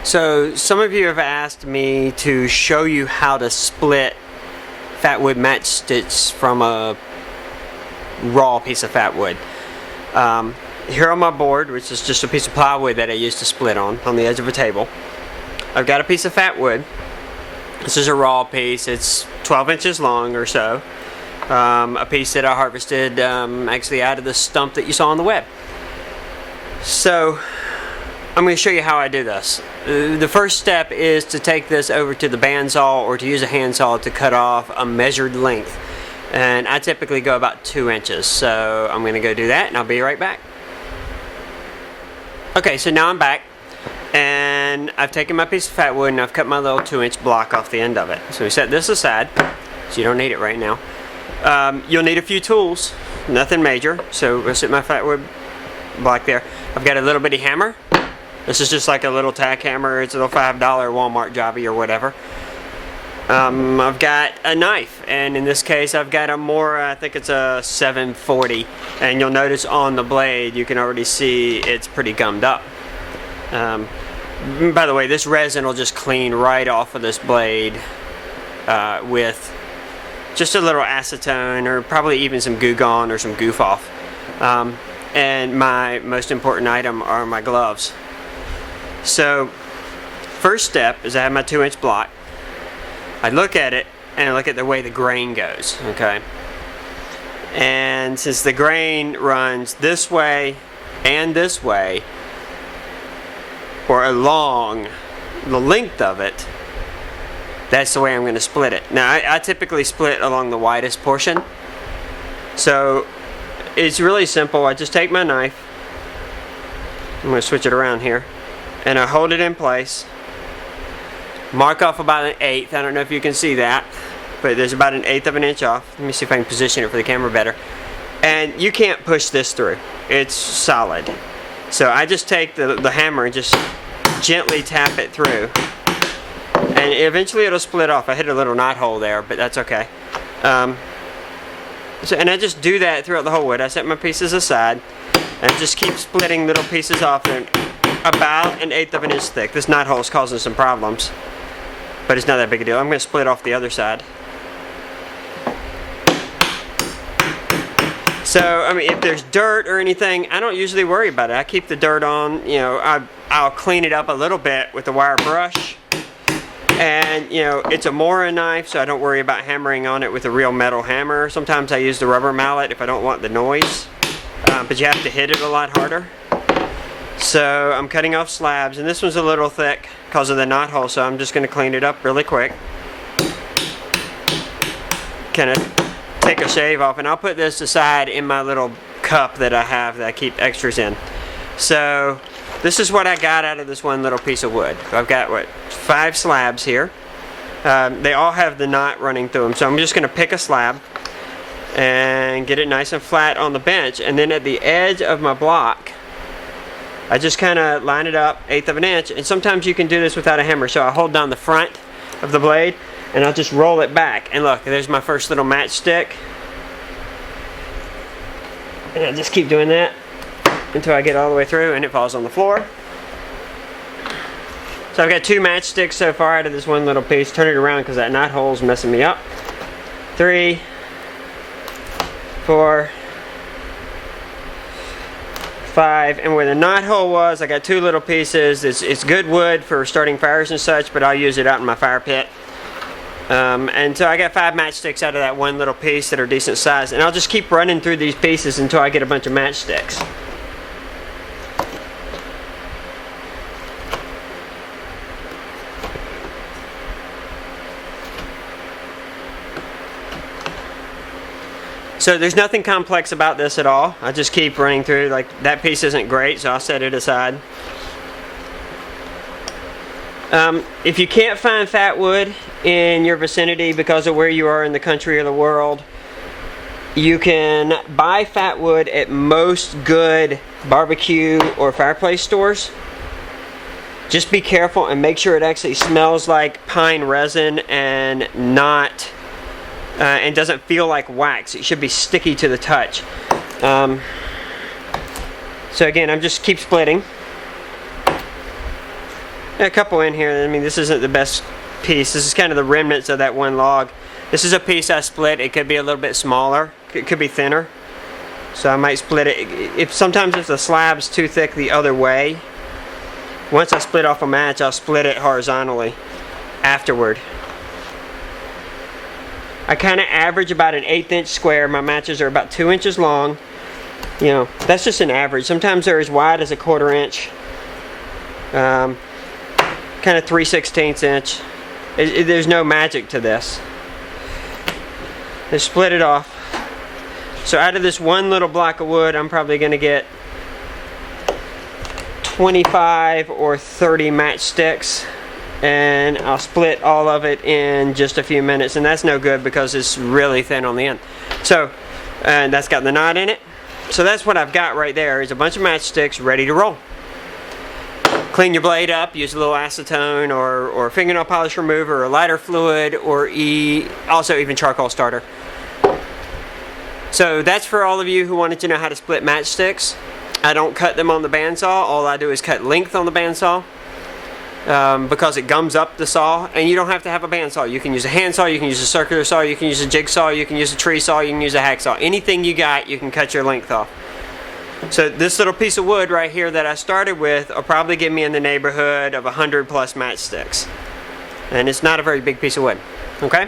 So some of you have asked me to show you how to split fatwood matchsticks from a raw piece of fatwood. Here on my board, which is just a piece of plywood that I used to split on the edge of a table, I've got a piece of fatwood. This is a raw piece. It's 12 inches long or so. A piece that I harvested actually out of the stump that you saw on the web. So I'm going to show you how I do this. The first step is to take this over to the bandsaw or to use a handsaw to cut off a measured length. And I typically go about 2 inches. So I'm going to go do that and I'll be right back. Okay, so now I'm back. And I've taken my piece of fatwood and I've cut my little 2-inch block off the end of it. So we set this aside, so you don't need it right now. You'll need a few tools, nothing major. So we'll set my fatwood block there. I've got a little bitty hammer. This is just like a little tack hammer. It's a little $5 Walmart jobby or whatever. I've got a knife, and in this case I've got a more, I think it's a 740, and you'll notice on the blade you can already see it's pretty gummed up. By the way, this resin will just clean right off of this blade with just a little acetone or probably even some Goo Gone or some Goof Off. And my most important item are my gloves. So first step is I have my 2-inch block. I look at it and I look at the way the grain goes, okay? And since the grain runs this way and this way, or along the length of it, that's the way I'm going to split it. Now I typically split along the widest portion. So it's really simple. I just take my knife, I'm going to switch it around here, and I hold it in place, mark off about 1/8. I don't know if you can see that, but there's about 1/8 of an inch off. Let me see if I can position it for the camera better. And you can't push this through. It's solid. So I just take the hammer and just gently tap it through. And eventually it'll split off. I hit a little knot hole there, but that's okay. And I just do that throughout the whole wood. I set my pieces aside and just keep splitting little pieces off there, about 1/8 of an inch thick. This knot hole is causing some problems, but it's not that big a deal. I'm going to split off the other side. So, I mean, if there's dirt or anything, I don't usually worry about it. I keep the dirt on, you know, I'll clean it up a little bit with a wire brush. And, you know, it's a Mora knife, so I don't worry about hammering on it with a real metal hammer. Sometimes I use the rubber mallet if I don't want the noise. But you have to hit it a lot harder. So I'm cutting off slabs, and this one's a little thick because of the knot hole, so I'm just going to clean it up really quick. Kind of take a shave off, and I'll put this aside in my little cup that I have that I keep extras in. So this is what I got out of this one little piece of wood. I've got, what, 5 slabs here. They all have the knot running through them, so I'm just going to pick a slab and get it nice and flat on the bench, and then at the edge of my block I just kind of line it up 1/8 of an inch, and sometimes you can do this without a hammer. So I hold down the front of the blade and I'll just roll it back, and look, there's my first little matchstick, and I just keep doing that until I get all the way through and it falls on the floor. So I've got 2 matchsticks so far out of this one little piece. Turn it around because that knot hole's messing me up. 3, 4, 5, and where the knot hole was, I got 2 little pieces. It's good wood for starting fires and such, but I'll use it out in my fire pit. And so I got 5 matchsticks out of that one little piece that are decent size, and I'll just keep running through these pieces until I get a bunch of matchsticks. So there's nothing complex about this at all. I just keep running through. Like, that piece isn't great, so I'll set it aside. If you can't find fatwood in your vicinity because of where you are in the country or the world, you can buy fatwood at most good barbecue or fireplace stores. Just be careful and make sure it actually smells like pine resin and not and doesn't feel like wax. It should be sticky to the touch. So again, I'm just keep splitting. A couple in here. I mean, this isn't the best piece. This is kind of the remnants of that one log. This is a piece I split. It could be a little bit smaller. It could be thinner. So I might split it. Sometimes if the slab's too thick the other way, once I split off a match, I'll split it horizontally afterward. I kind of average about an 1/8 inch square. My matches are about 2 inches long. You know, that's just an average. Sometimes they're as wide as a 1/4 inch. Kind of 3/16 inch. There's no magic to this. Just split it off. So out of this one little block of wood, I'm probably going to get 25 or 30 matchsticks, and I'll split all of it in just a few minutes, and that's no good because it's really thin on the end. So, and that's got the knot in it. So that's what I've got right there, is a bunch of matchsticks ready to roll. Clean your blade up, use a little acetone or fingernail polish remover or lighter fluid, or also even charcoal starter. So that's for all of you who wanted to know how to split matchsticks. I don't cut them on the bandsaw. All I do is cut length on the bandsaw because it gums up the saw, and you don't have to have a bandsaw. You can use a handsaw, you can use a circular saw, you can use a jigsaw, you can use a tree saw, you can use a hacksaw. Anything you got, you can cut your length off. So this little piece of wood right here that I started with will probably give me in the neighborhood of 100 plus matchsticks. And it's not a very big piece of wood. Okay?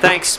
Thanks.